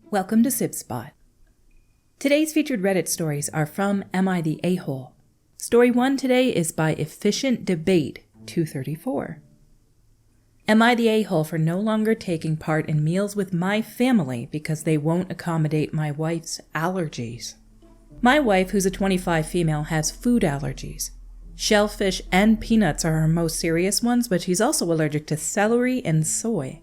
Welcome to Sib Spot. Today's featured Reddit stories are from Am I the A-Hole? Story 1 today is by Efficient Debate 234. Am I the a-hole for no longer taking part in meals with my family because they won't accommodate my wife's allergies? My wife, who's a 25 female, has food allergies. Shellfish and peanuts are her most serious ones, but she's also allergic to celery and soy.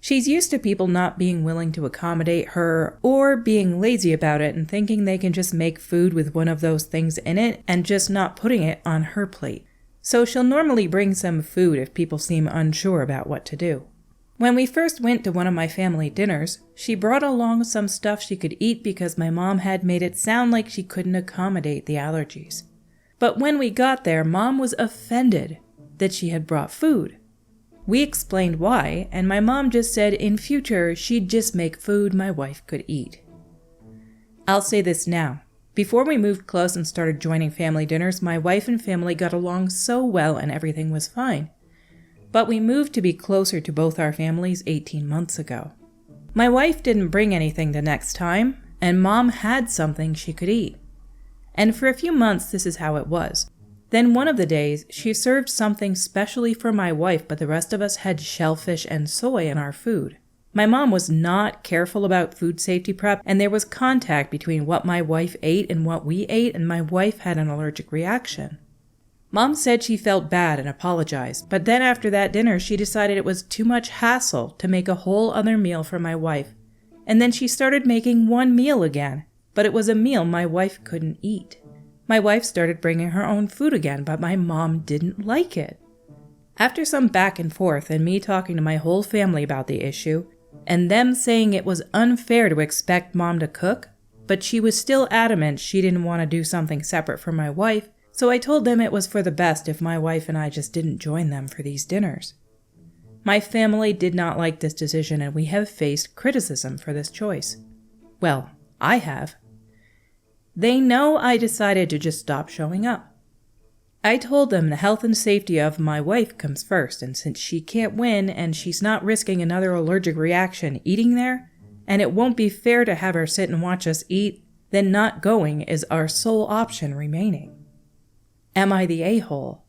She's used to people not being willing to accommodate her or being lazy about it and thinking they can just make food with one of those things in it and just not putting it on her plate. So she'll normally bring some food if people seem unsure about what to do. When we first went to one of my family dinners, she brought along some stuff she could eat because my mom had made it sound like she couldn't accommodate the allergies. But when we got there, Mom was offended that she had brought food. We explained why, and my mom just said in future she'd just make food my wife could eat. I'll say this now. Before we moved close and started joining family dinners, my wife and family got along so well and everything was fine. But we moved to be closer to both our families 18 months ago. My wife didn't bring anything the next time, and Mom had something she could eat. And for a few months this is how it was. Then one of the days, she served something specially for my wife, but the rest of us had shellfish and soy in our food. My mom was not careful about food safety prep, and there was contact between what my wife ate and what we ate, and my wife had an allergic reaction. Mom said she felt bad and apologized, but then after that dinner, she decided it was too much hassle to make a whole other meal for my wife. And then she started making one meal again, but it was a meal my wife couldn't eat. My wife started bringing her own food again, but my mom didn't like it. After some back and forth and me talking to my whole family about the issue, and them saying it was unfair to expect Mom to cook, but she was still adamant she didn't want to do something separate for my wife, so I told them it was for the best if my wife and I just didn't join them for these dinners. My family did not like this decision, and we have faced criticism for this choice. Well, I have. They know I decided to just stop showing up. I told them the health and safety of my wife comes first, and since she can't win and she's not risking another allergic reaction eating there, and it won't be fair to have her sit and watch us eat, then not going is our sole option remaining. Am I the a-hole?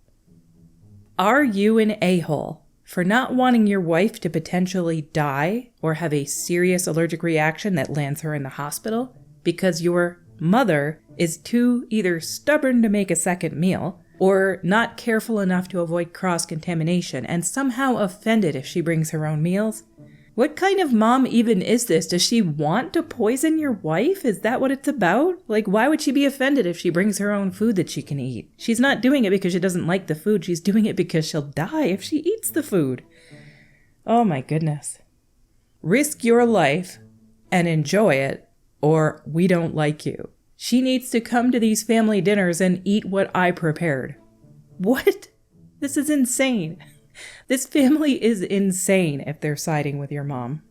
Are you an a-hole for not wanting your wife to potentially die or have a serious allergic reaction that lands her in the hospital because your mother is too either stubborn to make a second meal or not careful enough to avoid cross-contamination and somehow offended if she brings her own meals? What kind of mom even is this? Does she want to poison your wife? Is that what it's about? Like, why would she be offended if she brings her own food that she can eat? She's not doing it because she doesn't like the food. She's doing it because she'll die if she eats the food. Oh my goodness. Risk your life and enjoy it, or we don't like you. She needs to come to these family dinners and eat what I prepared. What? This is insane. This family is insane if they're siding with your mom.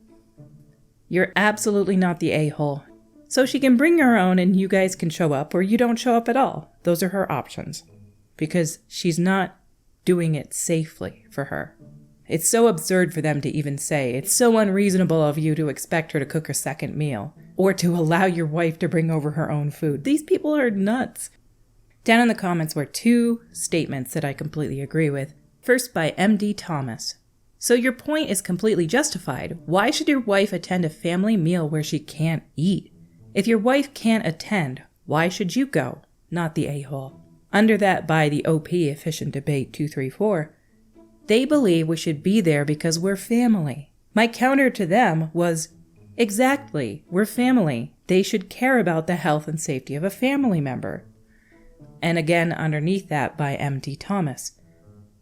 You're absolutely not the a-hole. So she can bring her own and you guys can show up, or you don't show up at all. Those are her options. Because she's not doing it safely for her. It's so absurd for them to even say. It's so unreasonable of you to expect her to cook a second meal, or to allow your wife to bring over her own food. These people are nuts. Down in the comments were 2 statements that I completely agree with. First by MD Thomas. So your point is completely justified. Why should your wife attend a family meal where she can't eat? If your wife can't attend, why should you go? Not the a-hole. Under that by the OP Efficient Debate 234. They believe we should be there because we're family. My counter to them was, exactly, we're family. They should care about the health and safety of a family member. And again, underneath that by MD Thomas.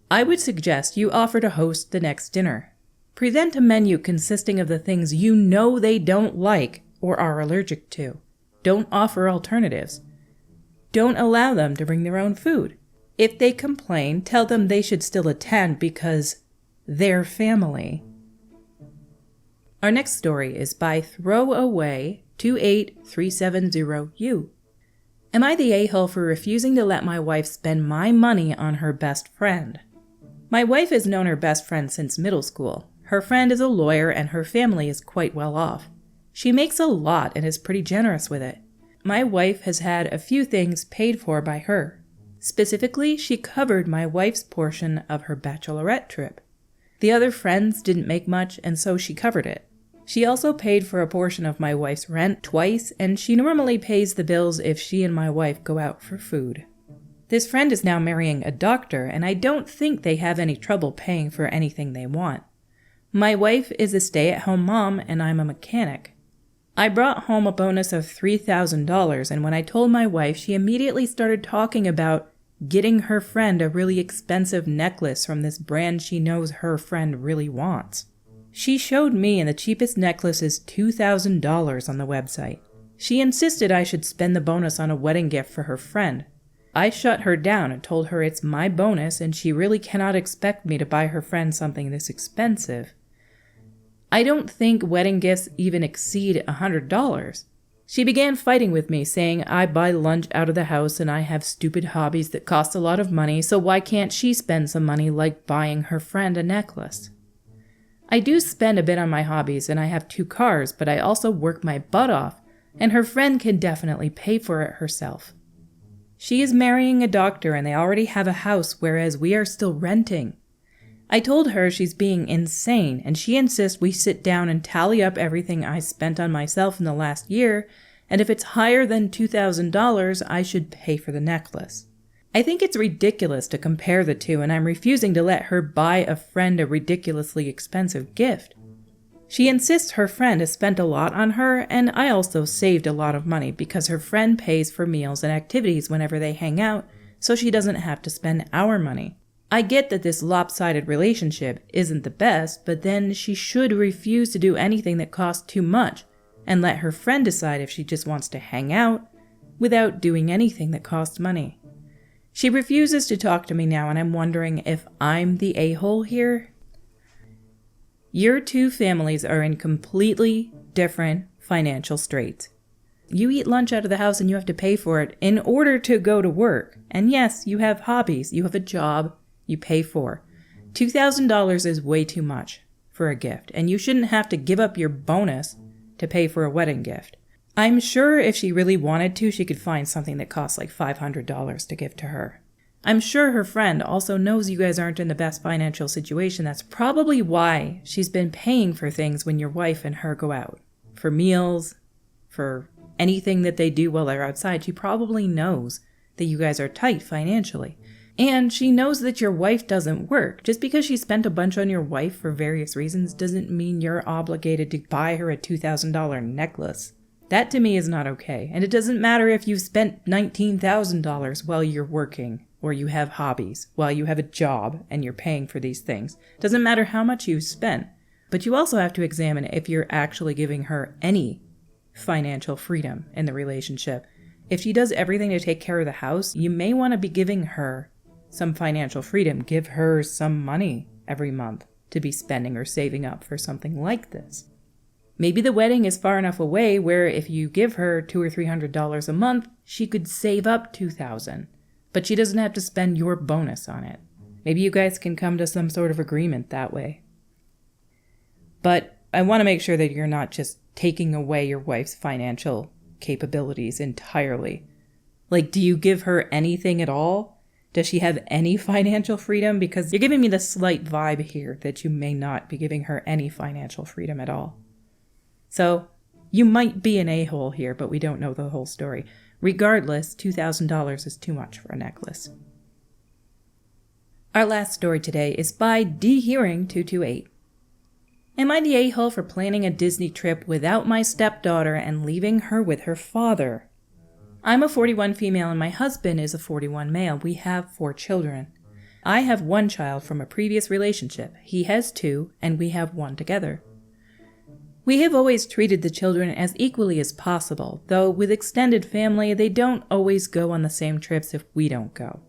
I would suggest you offer to host the next dinner. Present a menu consisting of the things you know they don't like or are allergic to. Don't offer alternatives. Don't allow them to bring their own food. If they complain, tell them they should still attend because they're family. Our next story is by Throwaway 28370U. Am I the a-hole for refusing to let my wife spend my money on her best friend? My wife has known her best friend since middle school. Her friend is a lawyer and her family is quite well off. She makes a lot and is pretty generous with it. My wife has had a few things paid for by her. Specifically, she covered my wife's portion of her bachelorette trip. The other friends didn't make much, and so she covered it. She also paid for a portion of my wife's rent twice, and she normally pays the bills if she and my wife go out for food. This friend is now marrying a doctor, and I don't think they have any trouble paying for anything they want. My wife is a stay-at-home mom, and I'm a mechanic. I brought home a bonus of $3,000, and when I told my wife, she immediately started talking about getting her friend a really expensive necklace from this brand she knows her friend really wants. She showed me, and the cheapest necklace is $2,000 on the website. She insisted I should spend the bonus on a wedding gift for her friend. I shut her down and told her it's my bonus and she really cannot expect me to buy her friend something this expensive. I don't think wedding gifts even exceed $100. She began fighting with me, saying I buy lunch out of the house and I have stupid hobbies that cost a lot of money, so why can't she spend some money like buying her friend a necklace? I do spend a bit on my hobbies and I have 2 cars, but I also work my butt off, and her friend can definitely pay for it herself. She is marrying a doctor and they already have a house, whereas we are still renting. I told her she's being insane, and she insists we sit down and tally up everything I spent on myself in the last year, and if it's higher than $2,000, I should pay for the necklace. I think it's ridiculous to compare the two, and I'm refusing to let her buy a friend a ridiculously expensive gift. She insists her friend has spent a lot on her, and I also saved a lot of money because her friend pays for meals and activities whenever they hang out, so she doesn't have to spend our money. I get that this lopsided relationship isn't the best, but then she should refuse to do anything that costs too much and let her friend decide if she just wants to hang out without doing anything that costs money. She refuses to talk to me now, and I'm wondering if I'm the a-hole here. Your 2 families are in completely different financial straits. You eat lunch out of the house and you have to pay for it in order to go to work. And yes, you have hobbies, you have a job, you pay for. $2,000 is way too much for a gift, and you shouldn't have to give up your bonus to pay for a wedding gift. I'm sure if she really wanted to, she could find something that costs like $500 to give to her. I'm sure her friend also knows you guys aren't in the best financial situation. That's probably why she's been paying for things when your wife and her go out. For meals, for anything that they do while they're outside. She probably knows that you guys are tight financially. And she knows that your wife doesn't work. Just because she spent a bunch on your wife for various reasons doesn't mean you're obligated to buy her a $2,000 necklace. That to me is not okay. And it doesn't matter if you've spent $19,000 while you're working, or you have hobbies, while you have a job and you're paying for these things. It doesn't matter how much you've spent. But you also have to examine if you're actually giving her any financial freedom in the relationship. If she does everything to take care of the house, you may want to be giving her some financial freedom. Give her some money every month to be spending or saving up for something like this. Maybe the wedding is far enough away where if you give her $200 or $300 a month, she could save up $2,000, but she doesn't have to spend your bonus on it. Maybe you guys can come to some sort of agreement that way. But I want to make sure that you're not just taking away your wife's financial capabilities entirely. Like, do you give her anything at all? Does she have any financial freedom? Because you're giving me the slight vibe here that you may not be giving her any financial freedom at all. So you might be an a-hole here, but we don't know the whole story. Regardless, $2,000 is too much for a necklace. Our last story today is by dhearing228. Am I the a-hole for planning a Disney trip without my stepdaughter and leaving her with her father? I'm a 41 female and my husband is a 41 male. We have 4 children. I have 1 child from a previous relationship. He has 2, and we have 1 together. We have always treated the children as equally as possible, though with extended family, they don't always go on the same trips if we don't go.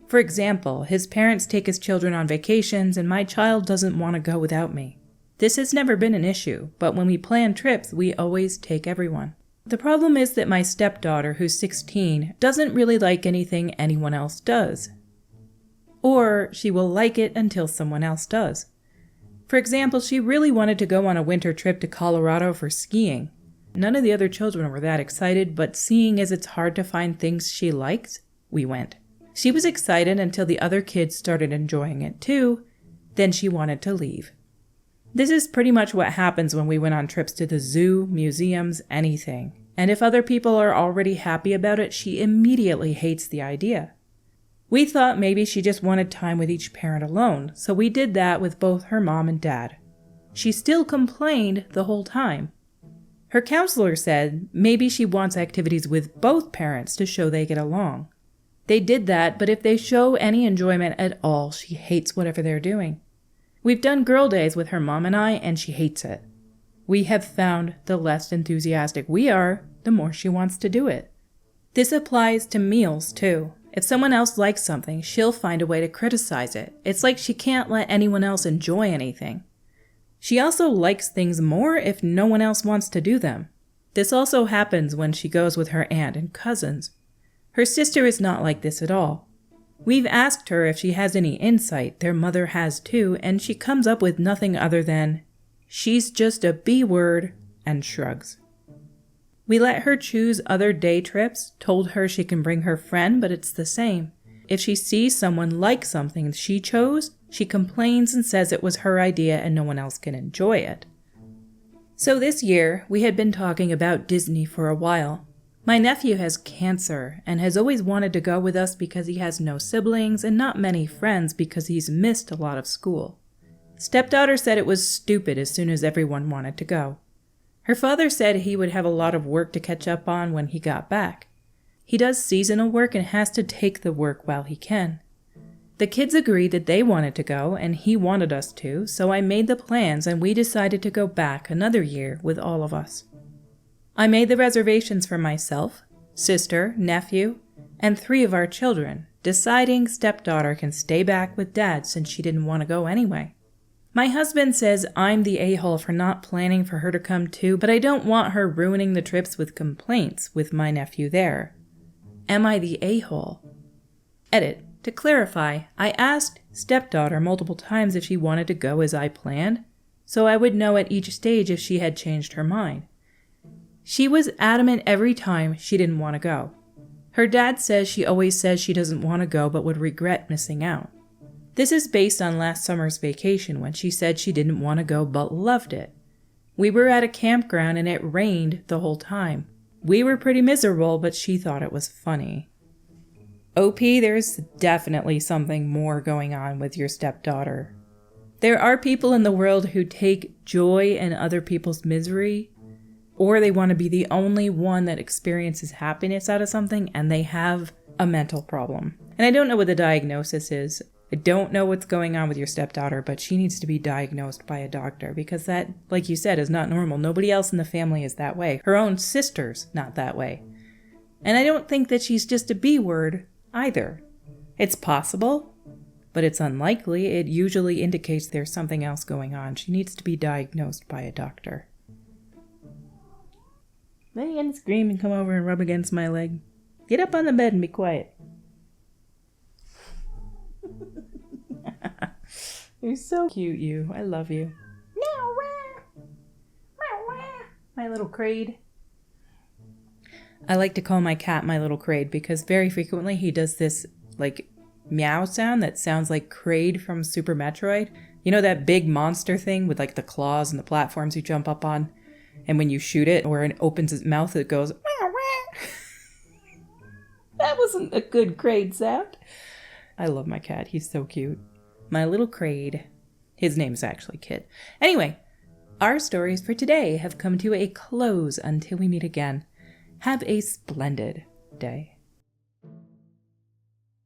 For example, his parents take his children on vacations, and my child doesn't want to go without me. This has never been an issue, but when we plan trips, we always take everyone. The problem is that my stepdaughter, who's 16, doesn't really like anything anyone else does. Or she will like it until someone else does. For example, she really wanted to go on a winter trip to Colorado for skiing. None of the other children were that excited, but seeing as it's hard to find things she likes, we went. She was excited until the other kids started enjoying it too, then she wanted to leave. This is pretty much what happens when we went on trips to the zoo, museums, anything. And if other people are already happy about it, she immediately hates the idea. We thought maybe she just wanted time with each parent alone, so we did that with both her mom and dad. She still complained the whole time. Her counselor said maybe she wants activities with both parents to show they get along. They did that, but if they show any enjoyment at all, she hates whatever they're doing. We've done girl days with her mom and I, and she hates it. We have found the less enthusiastic we are, the more she wants to do it. This applies to meals, too. If someone else likes something, she'll find a way to criticize it. It's like she can't let anyone else enjoy anything. She also likes things more if no one else wants to do them. This also happens when she goes with her aunt and cousins. Her sister is not like this at all. We've asked her if she has any insight, their mother has too, and she comes up with nothing other than, "She's just a B word," and shrugs. We let her choose other day trips, told her she can bring her friend, but it's the same. If she sees someone like something she chose, she complains and says it was her idea and no one else can enjoy it. So this year, we had been talking about Disney for a while. My nephew has cancer and has always wanted to go with us because he has no siblings and not many friends because he's missed a lot of school. Stepdaughter said it was stupid as soon as everyone wanted to go. Her father said he would have a lot of work to catch up on when he got back. He does seasonal work and has to take the work while he can. The kids agreed that they wanted to go and he wanted us to, so I made the plans and we decided to go back another year with all of us. I made the reservations for myself, sister, nephew, and 3 of our children, deciding stepdaughter can stay back with dad since she didn't want to go anyway. My husband says I'm the a-hole for not planning for her to come too, but I don't want her ruining the trips with complaints with my nephew there. Am I the a-hole? Edit. To clarify, I asked stepdaughter multiple times if she wanted to go as I planned, so I would know at each stage if she had changed her mind. She was adamant every time she didn't want to go. Her dad says she always says she doesn't want to go but would regret missing out. This is based on last summer's vacation when she said she didn't want to go but loved it. We were at a campground and it rained the whole time. We were pretty miserable, but she thought it was funny. OP, there's definitely something more going on with your stepdaughter. There are people in the world who take joy in other people's misery, or they want to be the only one that experiences happiness out of something, and they have a mental problem. And I don't know what the diagnosis is. I don't know what's going on with your stepdaughter, but she needs to be diagnosed by a doctor because that, like you said, is not normal. Nobody else in the family is that way. Her own sister's not that way. And I don't think that she's just a B word either. It's possible, but it's unlikely. It usually indicates there's something else going on. She needs to be diagnosed by a doctor. Then you can scream and come over and rub against my leg. Get up on the bed and be quiet. You're so cute, you. I love you. My little Kraid. I like to call my cat my little Kraid because very frequently he does this like meow sound that sounds like Kraid from Super Metroid. You know that big monster thing with like the claws and the platforms you jump up on? And when you shoot it or it opens its mouth, it goes meow, meow. That wasn't a good Kraid sound. I love my cat. He's so cute. My little Kraid. His name's actually Kid. Anyway, our stories for today have come to a close until we meet again. Have a splendid day.